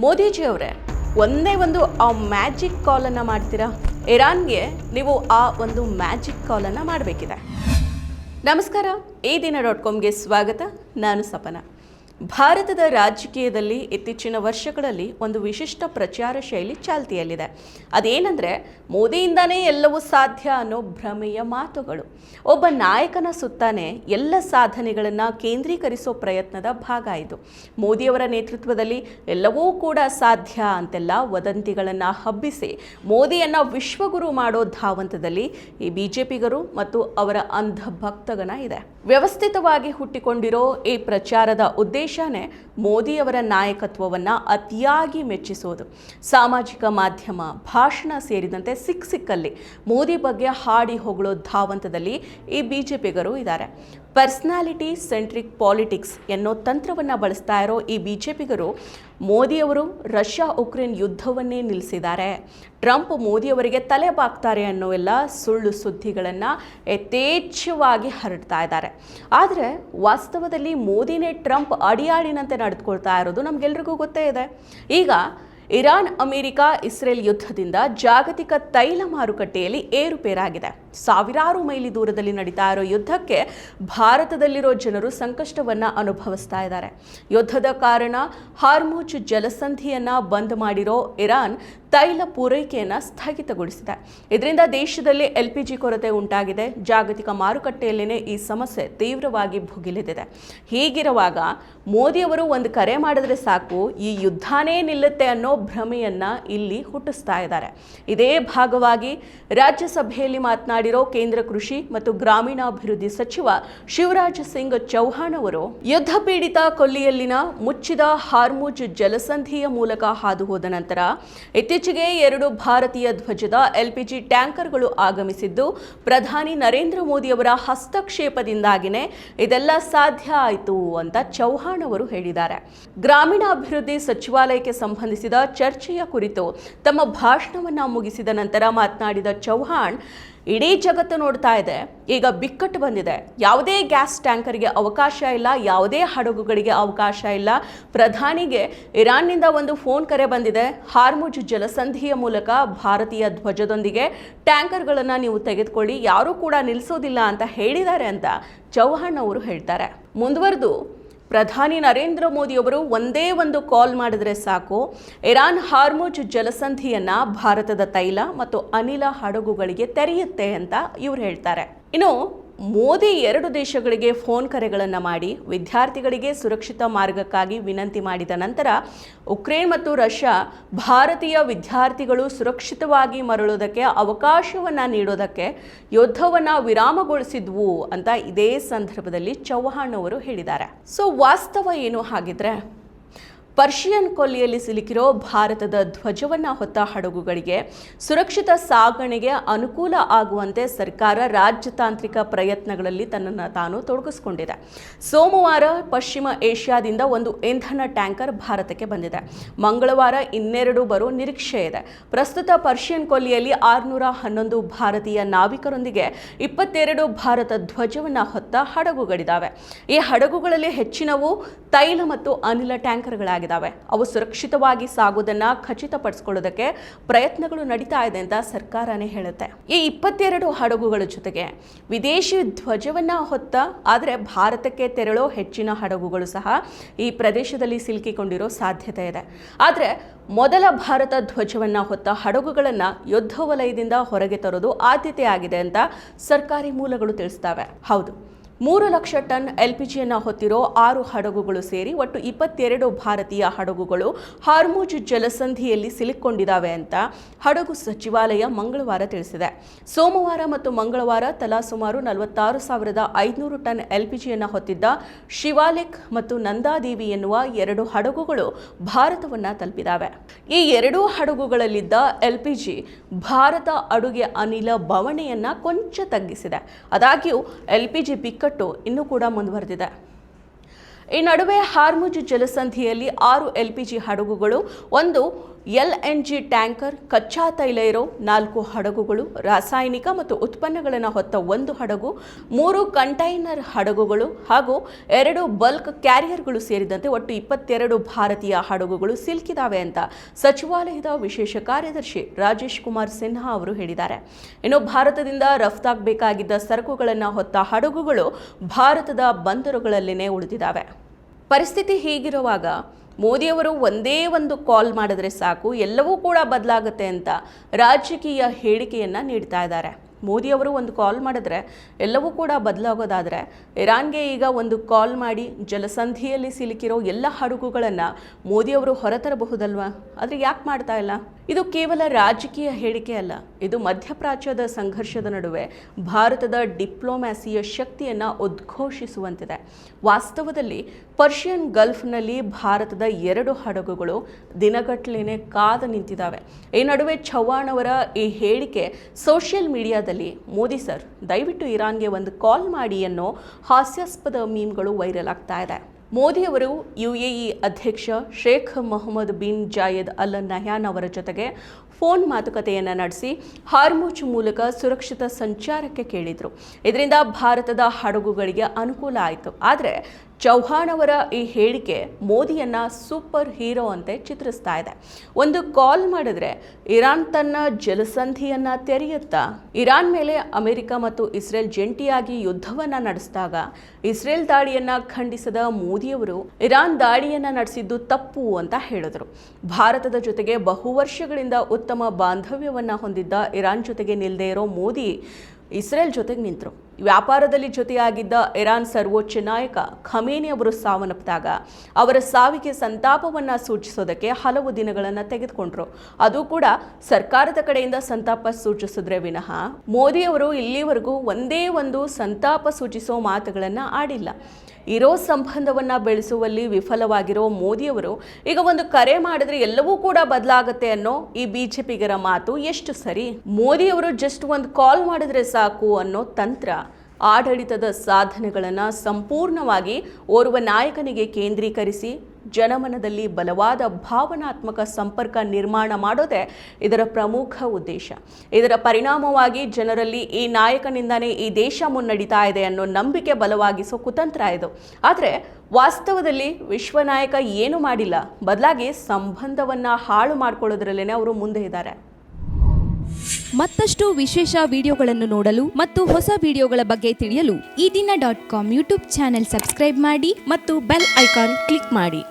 ಮೋದಿಜಿಯವರೇ, ಒಂದೇ ಒಂದು ಆ ಮ್ಯಾಜಿಕ್ ಕಾಲನ್ನು ಮಾಡ್ತೀರಾ? ಇರಾನ್ಗೆ ನೀವು ಆ ಒಂದು ಮ್ಯಾಜಿಕ್ ಕಾಲನ್ನು ಮಾಡಬೇಕಿದೆ. ನಮಸ್ಕಾರ, ಈ ದಿನ.comಗೆ ಸ್ವಾಗತ. ನಾನು ಸಪನ. ಭಾರತದ ರಾಜಕೀಯದಲ್ಲಿ ಇತ್ತೀಚಿನ ವರ್ಷಗಳಲ್ಲಿ ಒಂದು ವಿಶಿಷ್ಟ ಪ್ರಚಾರ ಶೈಲಿ ಚಾಲ್ತಿಯಲ್ಲಿದೆ. ಅದೇನೆಂದರೆ, ಮೋದಿಯಿಂದನೇ ಎಲ್ಲವೂ ಸಾಧ್ಯ ಅನ್ನೋ ಭ್ರಮೆಯ ಮಾತುಗಳು. ಒಬ್ಬ ನಾಯಕನ ಸುತ್ತಾನೆ ಎಲ್ಲ ಸಾಧನೆಗಳನ್ನು ಕೇಂದ್ರೀಕರಿಸೋ ಪ್ರಯತ್ನದ ಭಾಗ ಇದು. ಮೋದಿಯವರ ನೇತೃತ್ವದಲ್ಲಿ ಎಲ್ಲವೂ ಕೂಡ ಸಾಧ್ಯ ಅಂತೆಲ್ಲ ವದಂತಿಗಳನ್ನು ಹಬ್ಬಿಸಿ ಮೋದಿಯನ್ನು ವಿಶ್ವಗುರು ಮಾಡೋ ಧಾವಂತದಲ್ಲಿ ಈ ಬಿಜೆಪಿಗರು ಮತ್ತು ಅವರ ಅಂಧ ಭಕ್ತಗಣ ಇದೆ. ವ್ಯವಸ್ಥಿತವಾಗಿ ಹುಟ್ಟಿಕೊಂಡಿರೋ ಈ ಪ್ರಚಾರದ ಉದ್ದೇಶನೇ ಮೋದಿಯವರ ನಾಯಕತ್ವವನ್ನು ಅತಿಯಾಗಿ ಮೆಚ್ಚಿಸೋದು. ಸಾಮಾಜಿಕ ಮಾಧ್ಯಮ, ಭಾಷಣ ಸೇರಿದಂತೆ ಸಿಕ್ಕಲ್ಲಿ ಮೋದಿ ಬಗ್ಗೆ ಹಾಡಿ ಹೊಗಳೋ ಧಾವಂತದಲ್ಲಿ ಈ ಬಿಜೆಪಿಗರು ಇದ್ದಾರೆ. ಪರ್ಸನಾಲಿಟಿ ಸೆಂಟ್ರಿಕ್ ಪಾಲಿಟಿಕ್ಸ್ ಎನ್ನೋ ತಂತ್ರವನ್ನು ಬಳಸ್ತಾ ಇರೋ ಈ ಬಿಜೆಪಿಗರು ಮೋದಿಯವರು ರಷ್ಯಾ ಉಕ್ರೇನ್ ಯುದ್ಧವನ್ನೇ ನಿಲ್ಲಿಸಿದ್ದಾರೆ, ಟ್ರಂಪ್ ಮೋದಿಯವರಿಗೆ ತಲೆ ಬಾಗ್ತಾರೆ ಅನ್ನೋ ಎಲ್ಲ ಸುಳ್ಳು ಸುದ್ದಿಗಳನ್ನು ಯಥೇಚ್ಛವಾಗಿ ಹರಡ್ತಾ ಇದ್ದಾರೆ. ಆದರೆ ವಾಸ್ತವದಲ್ಲಿ ಮೋದಿನೇ ಟ್ರಂಪ್ ಅಡಿಯಾಳಿನಂತೆ ನಡೆದುಕೊಳ್ತಾ ಇರೋದು ನಮಗೆಲ್ರಿಗೂ ಗೊತ್ತೇ ಇದೆ. ಈಗ ಇರಾನ್, ಅಮೆರಿಕ, ಇಸ್ರೇಲ್ ಯುದ್ಧದಿಂದ ಜಾಗತಿಕ ತೈಲ ಮಾರುಕಟ್ಟೆಯಲ್ಲಿ ಏರುಪೇರಾಗಿದೆ. ಸಾವಿರಾರು ಮೈಲಿ ದೂರದಲ್ಲಿ ನಡೀತಾ ಇರೋ ಯುದ್ಧಕ್ಕೆ ಭಾರತದಲ್ಲಿರೋ ಜನರು ಸಂಕಷ್ಟವನ್ನು ಅನುಭವಿಸ್ತಾ ಇದ್ದಾರೆ. ಯುದ್ಧದ ಕಾರಣ ಹಾರ್ಮುಜ್ ಜಲಸಂಧಿಯನ್ನು ಬಂದ್ ಮಾಡಿರೋ ಇರಾನ್ ತೈಲ ಪೂರೈಕೆಯನ್ನು ಸ್ಥಗಿತಗೊಳಿಸಿದೆ. ಇದರಿಂದ ದೇಶದಲ್ಲಿ LPG ಕೊರತೆ ಉಂಟಾಗಿದೆ. ಜಾಗತಿಕ ಮಾರುಕಟ್ಟೆಯಲ್ಲೇ ಈ ಸಮಸ್ಯೆ ತೀವ್ರವಾಗಿ ಭುಗಿಲೆದಿದೆ. ಹೀಗಿರುವಾಗ ಮೋದಿಯವರು ಒಂದು ಕರೆ ಮಾಡಿದ್ರೆ ಸಾಕು, ಈ ಯುದ್ಧನೇ ನಿಲ್ಲುತ್ತೆ ಅನ್ನೋ ಭ್ರಮೆಯನ್ನು ಇಲ್ಲಿ ಹುಟ್ಟಿಸ್ತಾ ಇದ್ದಾರೆ. ಇದೇ ಭಾಗವಾಗಿ ರಾಜ್ಯಸಭೆಯಲ್ಲಿ ಮಾತನಾಡಿರೋ ಕೇಂದ್ರ ಕೃಷಿ ಮತ್ತು ಗ್ರಾಮೀಣಾಭಿವೃದ್ಧಿ ಸಚಿವ ಶಿವರಾಜ್ ಸಿಂಗ್ ಚೌಹಾಣ್ ಅವರು ಯುದ್ಧ ಪೀಡಿತ ಕೊಲ್ಲಿಯಲ್ಲಿನ ಮುಚ್ಚಿದ ಹಾರ್ಮುಜ್ ಜಲಸಂಧಿಯ ಮೂಲಕ ಹಾದು ಹೋದ ನಂತರ ಇತ್ತೀಚೆಗೆ 2 ಭಾರತೀಯ ಧ್ವಜದ LPG ಟ್ಯಾಂಕರ್ಗಳು ಆಗಮಿಸಿದ್ದು ಪ್ರಧಾನಿ ನರೇಂದ್ರ ಮೋದಿ ಅವರ ಹಸ್ತಕ್ಷೇಪದಿಂದಾಗಿನೇ ಇದೆಲ್ಲ ಸಾಧ್ಯ ಆಯಿತು ಅಂತ ಚೌಹಾಣ್ ಅವರು ಹೇಳಿದ್ದಾರೆ. ಗ್ರಾಮೀಣಾಭಿವೃದ್ಧಿ ಸಚಿವಾಲಯಕ್ಕೆ ಸಂಬಂಧಿಸಿದ ಚರ್ಚೆಯ ಕುರಿತು ತಮ್ಮ ಭಾಷಣವನ್ನು ಮುಗಿಸಿದ ನಂತರ ಮಾತನಾಡಿದ ಚೌಹಾಣ್, ಇಡೀ ಜಗತ್ತು ನೋಡ್ತಾ ಇದೆ, ಈಗ ಬಿಕ್ಕಟ್ಟು ಬಂದಿದೆ. ಯಾವುದೇ ಗ್ಯಾಸ್ ಟ್ಯಾಂಕರ್ಗೆ ಅವಕಾಶ ಇಲ್ಲ, ಯಾವುದೇ ಹಡಗುಗಳಿಗೆ ಅವಕಾಶ ಇಲ್ಲ. ಪ್ರಧಾನಿಗೆ ಇರಾನ್ನಿಂದ ಒಂದು ಫೋನ್ ಕರೆ ಬಂದಿದೆ, ಹಾರ್ಮುಜ್ ಜಲಸಂಧಿಯ ಮೂಲಕ ಭಾರತೀಯ ಧ್ವಜದೊಂದಿಗೆ ಟ್ಯಾಂಕರ್ಗಳನ್ನು ನೀವು ತೆಗೆದುಕೊಳ್ಳಿ, ಯಾರೂ ಕೂಡ ನಿಲ್ಲಿಸೋದಿಲ್ಲ ಅಂತ ಹೇಳಿದ್ದಾರೆ ಅಂತ ಚೌಹಾಣ್ ಅವರು ಹೇಳ್ತಾರೆ. ಮುಂದುವರೆದು ಪ್ರಧಾನಿ ನರೇಂದ್ರ ಮೋದಿಯವರು ಒಂದೇ ಒಂದು ಕಾಲ್ ಮಾಡಿದ್ರೆ ಸಾಕು, ಇರಾನ್ ಹಾರ್ಮುಜ್ ಜಲಸಂಧಿಯನ್ನು ಭಾರತದ ತೈಲ ಮತ್ತು ಅನಿಲ ಹಡಗುಗಳಿಗೆ ತೆರೆಯುತ್ತೆ ಅಂತ ಇವ್ರು ಹೇಳ್ತಾರೆ. ಇನ್ನು ಮೋದಿ 2 ದೇಶಗಳಿಗೆ ಫೋನ್ ಕರೆಗಳನ್ನು ಮಾಡಿ ವಿದ್ಯಾರ್ಥಿಗಳಿಗೆ ಸುರಕ್ಷಿತ ಮಾರ್ಗಕ್ಕಾಗಿ ವಿನಂತಿ ಮಾಡಿದ ನಂತರ ಉಕ್ರೇನ್ ಮತ್ತು ರಷ್ಯಾ ಭಾರತೀಯ ವಿದ್ಯಾರ್ಥಿಗಳು ಸುರಕ್ಷಿತವಾಗಿ ಮರಳೋದಕ್ಕೆ ಅವಕಾಶವನ್ನು ನೀಡೋದಕ್ಕೆ ಯುದ್ಧವನ್ನು ವಿರಾಮಗೊಳಿಸಿದ್ವು ಅಂತ ಇದೇ ಸಂದರ್ಭದಲ್ಲಿ ಚೌಹಾಣ್ ಅವರು ಹೇಳಿದ್ದಾರೆ. ಸೊ ವಾಸ್ತವ ಏನು ಹಾಗಿದ್ರೆ? ಪರ್ಷಿಯನ್ ಕೊಲ್ಲಿಯಲ್ಲಿ ಸಿಲುಕಿರೋ ಭಾರತದ ಧ್ವಜವನ್ನು ಹೊತ್ತ ಹಡಗುಗಳಿಗೆ ಸುರಕ್ಷಿತ ಸಾಗಣೆಗೆ ಅನುಕೂಲ ಆಗುವಂತೆ ಸರ್ಕಾರ ರಾಜತಾಂತ್ರಿಕ ಪ್ರಯತ್ನಗಳಲ್ಲಿ ತನ್ನನ್ನು ತಾನು ತೊಡಗಿಸಿಕೊಂಡಿದೆ. ಸೋಮವಾರ ಪಶ್ಚಿಮ ಏಷ್ಯಾದಿಂದ ಒಂದು ಇಂಧನ ಟ್ಯಾಂಕರ್ ಭಾರತಕ್ಕೆ ಬಂದಿದೆ. ಮಂಗಳವಾರ ಇನ್ನೆರಡು ಬರೋ ನಿರೀಕ್ಷೆ ಇದೆ. ಪ್ರಸ್ತುತ ಪರ್ಷಿಯನ್ ಕೊಲ್ಲಿಯಲ್ಲಿ 611 ಭಾರತೀಯ ನಾವಿಕರೊಂದಿಗೆ 22 ಭಾರತ ಧ್ವಜವನ್ನು ಹೊತ್ತ ಹಡಗುಗಳಿದ್ದಾವೆ. ಈ ಹಡಗುಗಳಲ್ಲಿ ಹೆಚ್ಚಿನವು ತೈಲ ಮತ್ತು ಅನಿಲ ಟ್ಯಾಂಕರ್ಗಳಾಗಿವೆ. ಅವು ಸುರಕ್ಷಿತವಾಗಿ ಸಾಗುವುದನ್ನು ಖಚಿತಪಡಿಸಿಕೊಳ್ಳೋದಕ್ಕೆ ಪ್ರಯತ್ನಗಳು ನಡೀತಾ ಇದೆ ಅಂತ ಸರ್ಕಾರನೇ ಹೇಳುತ್ತೆ. ಈ 22 ಹಡಗುಗಳ ಜೊತೆಗೆ ವಿದೇಶಿ ಧ್ವಜವನ್ನ ಹೊತ್ತ ಆದರೆ ಭಾರತಕ್ಕೆ ತೆರಳೋ ಹೆಚ್ಚಿನ ಹಡಗುಗಳು ಸಹ ಈ ಪ್ರದೇಶದಲ್ಲಿ ಸಿಲುಕಿಕೊಂಡಿರೋ ಸಾಧ್ಯತೆ ಇದೆ. ಆದರೆ ಮೊದಲ ಭಾರತ ಧ್ವಜವನ್ನ ಹೊತ್ತ ಹಡಗುಗಳನ್ನು ಯುದ್ಧ ವಲಯದಿಂದ ಹೊರಗೆ ತರೋದು ಆದ್ಯತೆ ಆಗಿದೆ ಅಂತ ಸರ್ಕಾರಿ ಮೂಲಗಳು ತಿಳಿಸ್ತವೆ. ಹೌದು, 3 ಲಕ್ಷ ಟನ್ LPGಯನ್ನು ಹೊತ್ತಿರೋ 6 ಹಡಗುಗಳು ಸೇರಿ ಒಟ್ಟು 22 ಭಾರತೀಯ ಹಡಗುಗಳು ಹಾರ್ಮುಜ್ ಜಲಸಂಧಿಯಲ್ಲಿ ಸಿಲುಕೊಂಡಿದ್ದಾವೆ ಅಂತ ಹಡಗು ಸಚಿವಾಲಯ ಮಂಗಳವಾರ ತಿಳಿಸಿದೆ. ಸೋಮವಾರ ಮತ್ತು ಮಂಗಳವಾರ ತಲಾ ಸುಮಾರು 46,500 ಟನ್ LPGಯನ್ನು ಹೊತ್ತಿದ್ದ ಶಿವಾಲಿಕ್ ಮತ್ತು ನಂದಾದೇವಿ ಎನ್ನುವ 2 ಹಡಗುಗಳು ಭಾರತವನ್ನು ತಲುಪಿದ್ದಾವೆ. ಈ 2 ಹಡಗುಗಳಲ್ಲಿದ್ದ LPG ಭಾರತ ಅಡುಗೆ ಅನಿಲ ಬವಣೆಯನ್ನು ಕೊಂಚ ತಗ್ಗಿಸಿದೆ. ಆದಾಗ್ಯೂ LPG ಬಿಕ್ಕಟ್ಟು ಇನ್ನೂ ಕೂಡ ಮುಂದುವರೆದಿದೆ. ಈ ನಡುವೆ ಹಾರ್ಮುಜ್ ಜಲಸಂಧಿಯಲ್ಲಿ 6 LPG ಹಡಗುಗಳು, 1 LNG ಟ್ಯಾಂಕರ್, ಕಚ್ಚಾ ತೈಲ ಇರೋ 4 ಹಡಗುಗಳು, ರಾಸಾಯನಿಕ ಮತ್ತು ಉತ್ಪನ್ನಗಳನ್ನು ಹೊತ್ತ 1 ಹಡಗು, 3 ಕಂಟೈನರ್ ಹಡಗುಗಳು ಹಾಗೂ 2 ಬಲ್ಕ್ ಕ್ಯಾರಿಯರ್ಗಳು ಸೇರಿದಂತೆ ಒಟ್ಟು 22 ಭಾರತೀಯ ಹಡಗುಗಳು ಸಿಲುಕಿದಾವೆ ಅಂತ ಸಚಿವಾಲಯದ ವಿಶೇಷ ಕಾರ್ಯದರ್ಶಿ ರಾಜೇಶ್ ಕುಮಾರ್ ಸಿನ್ಹಾ ಅವರು ಹೇಳಿದ್ದಾರೆ. ಇನ್ನು ಭಾರತದಿಂದ ರಫ್ತಾಗಬೇಕಾಗಿದ್ದ ಸರಕುಗಳನ್ನು ಹೊತ್ತ ಹಡಗುಗಳು ಭಾರತದ ಬಂದರುಗಳಲ್ಲಿನೇ ಉಳಿದಿದ್ದಾವೆ. ಪರಿಸ್ಥಿತಿ ಹೀಗಿರುವಾಗ ಮೋದಿಯವರು ಒಂದೇ ಒಂದು ಕಾಲ್ ಮಾಡಿದ್ರೆ ಸಾಕು, ಎಲ್ಲವೂ ಕೂಡ ಬದಲಾಗುತ್ತೆ ಅಂತ ರಾಜಕೀಯ ಹೇಳಿಕೆಯನ್ನು ನೀಡ್ತಾ ಇದ್ದಾರೆ. ಮೋದಿಯವರು ಒಂದು ಕಾಲ್ ಮಾಡಿದ್ರೆ ಎಲ್ಲವೂ ಕೂಡ ಬದಲಾಗೋದಾದರೆ ಇರಾನ್ಗೆ ಈಗ ಒಂದು ಕಾಲ್ ಮಾಡಿ ಜಲಸಂಧಿಯಲ್ಲಿ ಸಿಲುಕಿರೋ ಎಲ್ಲ ಹಡಗುಗಳನ್ನು ಮೋದಿಯವರು ಹೊರತರಬಹುದಲ್ವಾ? ಆದರೆ ಯಾಕೆ ಮಾಡ್ತಾ ಇಲ್ಲ? ಇದು ಕೇವಲ ರಾಜಕೀಯ ಹೇಳಿಕೆ ಅಲ್ಲ, ಇದು ಮಧ್ಯಪ್ರಾಚ್ಯದ ಸಂಘರ್ಷದ ನಡುವೆ ಭಾರತದ ಡಿಪ್ಲೊಮ್ಯಾಸಿಯ ಶಕ್ತಿಯನ್ನು ಉದ್ಘೋಷಿಸುವಂತಿದೆ. ವಾಸ್ತವದಲ್ಲಿ ಪರ್ಷಿಯನ್ ಗಲ್ಫ್ನಲ್ಲಿ ಭಾರತದ 2 ಹಡಗುಗಳು ದಿನಗಟ್ಟಲೆನೇ ಕಾದು ನಿಂತಿದ್ದಾವೆ. ಈ ನಡುವೆ ಚವ್ಹಾಣ್ ಅವರ ಈ ಹೇಳಿಕೆ ಸೋಷಿಯಲ್ ಮೀಡಿಯಾದಲ್ಲಿ ಮೋದಿ ಸರ್ ದಯವಿಟ್ಟು ಇರಾನ್ಗೆ ಒಂದು ಕಾಲ್ ಮಾಡಿ ಅನ್ನೋ ಹಾಸ್ಯಾಸ್ಪದ ಮೀಮ್ಗಳು ವೈರಲ್ ಆಗ್ತಾ ಇದೆ. ಮೋದಿಯವರು UAE ಅಧ್ಯಕ್ಷ Sheikh Mohammed bin Zayed Al Nahyan ಅವರ ಜೊತೆಗೆ ಫೋನ್ ಮಾತುಕತೆಯನ್ನು ನಡೆಸಿ ಹಾರ್ಮುಜ್ ಮೂಲಕ ಸುರಕ್ಷಿತ ಸಂಚಾರಕ್ಕೆ ಕೇಳಿದರು. ಇದರಿಂದ ಭಾರತದ ಹಡಗುಗಳಿಗೆ ಅನುಕೂಲ ಆಯಿತು. ಆದರೆ ಚವ್ಹಾಣ್ ಅವರ ಈ ಹೇಳಿಕೆ ಮೋದಿಯನ್ನ ಸೂಪರ್ ಹೀರೋ ಅಂತೆ ಚಿತ್ರಿಸ್ತಾ ಇದೆ. ಒಂದು ಕಾಲ್ ಮಾಡಿದ್ರೆ ಇರಾನ್ ತನ್ನ ಜಲಸಂಧಿಯನ್ನ ತೆರೆಯುತ್ತಾ? ಇರಾನ್ ಮೇಲೆ ಅಮೆರಿಕ ಮತ್ತು ಇಸ್ರೇಲ್ ಜಂಟಿಯಾಗಿ ಯುದ್ಧವನ್ನ ನಡೆಸಿದಾಗ ಇಸ್ರೇಲ್ ದಾಳಿಯನ್ನ ಖಂಡಿಸದ ಮೋದಿಯವರು ಇರಾನ್ ದಾಳಿಯನ್ನ ನಡೆಸಿದ್ದು ತಪ್ಪು ಅಂತ ಹೇಳಿದರು. ಭಾರತದ ಜೊತೆಗೆ ಬಹುವರ್ಷಗಳಿಂದ ಉತ್ತಮ ಬಾಂಧವ್ಯವನ್ನ ಹೊಂದಿದ್ದ ಇರಾನ್ ಜೊತೆಗೆ ನಿಲ್ಲದೆ ಇರೋ ಮೋದಿ ಇಸ್ರೇಲ್ ಜೊತೆಗೆ ನಿಂತರು. ವ್ಯಾಪಾರದಲ್ಲಿ ಜೊತೆಯಾಗಿದ್ದ ಇರಾನ್ ಸರ್ವೋಚ್ಚ ನಾಯಕ ಖಮೇನಿ ಅವರು ಸಾವನ್ನಪ್ಪಿದಾಗ ಅವರ ಸಾವಿಗೆ ಸಂತಾಪವನ್ನು ಸೂಚಿಸೋದಕ್ಕೆ ಹಲವು ದಿನಗಳನ್ನು ತೆಗೆದುಕೊಂಡ್ರು. ಅದು ಕೂಡ ಸರ್ಕಾರದ ಕಡೆಯಿಂದ ಸಂತಾಪ ಸೂಚಿಸಿದ್ರೆ ವಿನಃ ಮೋದಿ ಅವರು ಇಲ್ಲಿವರೆಗೂ ಒಂದೇ ಒಂದು ಸಂತಾಪ ಸೂಚಿಸೋ ಮಾತುಗಳನ್ನು ಆಡಿಲ್ಲ. ಇರೋ ಸಂಬಂಧವನ್ನ ಬೆಳೆಸುವಲ್ಲಿ ವಿಫಲವಾಗಿರೋ ಮೋದಿಯವರು ಈಗ ಒಂದು ಕರೆ ಮಾಡಿದ್ರೆ ಎಲ್ಲವೂ ಕೂಡ ಬದಲಾಗುತ್ತೆ ಅನ್ನೋ ಈ ಬಿಜೆಪಿಗರ ಮಾತು ಎಷ್ಟು ಸರಿ? ಮೋದಿಯವರು ಜಸ್ಟ್ ಒಂದು ಕಾಲ್ ಮಾಡಿದ್ರೆ ಸಾಕು ಅನ್ನೋ ತಂತ್ರ ಆಡಳಿತದ ಸಾಧನೆಗಳನ್ನು ಸಂಪೂರ್ಣವಾಗಿ ಓರ್ವ ನಾಯಕನಿಗೆ ಕೇಂದ್ರೀಕರಿಸಿ ಜನಮನದಲ್ಲಿ ಬಲವಾದ ಭಾವನಾತ್ಮಕ ಸಂಪರ್ಕ ನಿರ್ಮಾಣ ಮಾಡೋದೇ ಇದರ ಪ್ರಮುಖ ಉದ್ದೇಶ. ಇದರ ಪರಿಣಾಮವಾಗಿ ಜನರಲ್ಲಿ ಈ ನಾಯಕನಿಂದನೇ ಈ ದೇಶ ಮುನ್ನಡೀತಾ ಇದೆ ಅನ್ನೋ ನಂಬಿಕೆ ಬಲವಾಗಿಸೋ ಕುತಂತ್ರ ಇದು. ಆದರೆ ವಾಸ್ತವದಲ್ಲಿ ವಿಶ್ವನಾಯಕ ಏನು ಮಾಡಿಲ್ಲ, ಬದಲಾಗಿ ಸಂಬಂಧವನ್ನು ಹಾಳು ಮಾಡ್ಕೊಳ್ಳೋದ್ರಲ್ಲೇ ಅವರು ಮುಂದೆ ಇದ್ದಾರೆ. ಮತ್ತಷ್ಟು ವಿಶೇಷ ವಿಡಿಯೋಗಳನ್ನು ನೋಡಲು ಮತ್ತು ಹೊಸ ವಿಡಿಯೋಗಳ ಬಗ್ಗೆ ತಿಳಿಯಲು EDina.com ಯೂಟ್ಯೂಬ್ ಚಾನೆಲ್ ಸಬ್ಸ್ಕ್ರೈಬ್ ಮಾಡಿ ಮತ್ತು ಬೆಲ್ ಐಕಾನ್ ಕ್ಲಿಕ್ ಮಾಡಿ.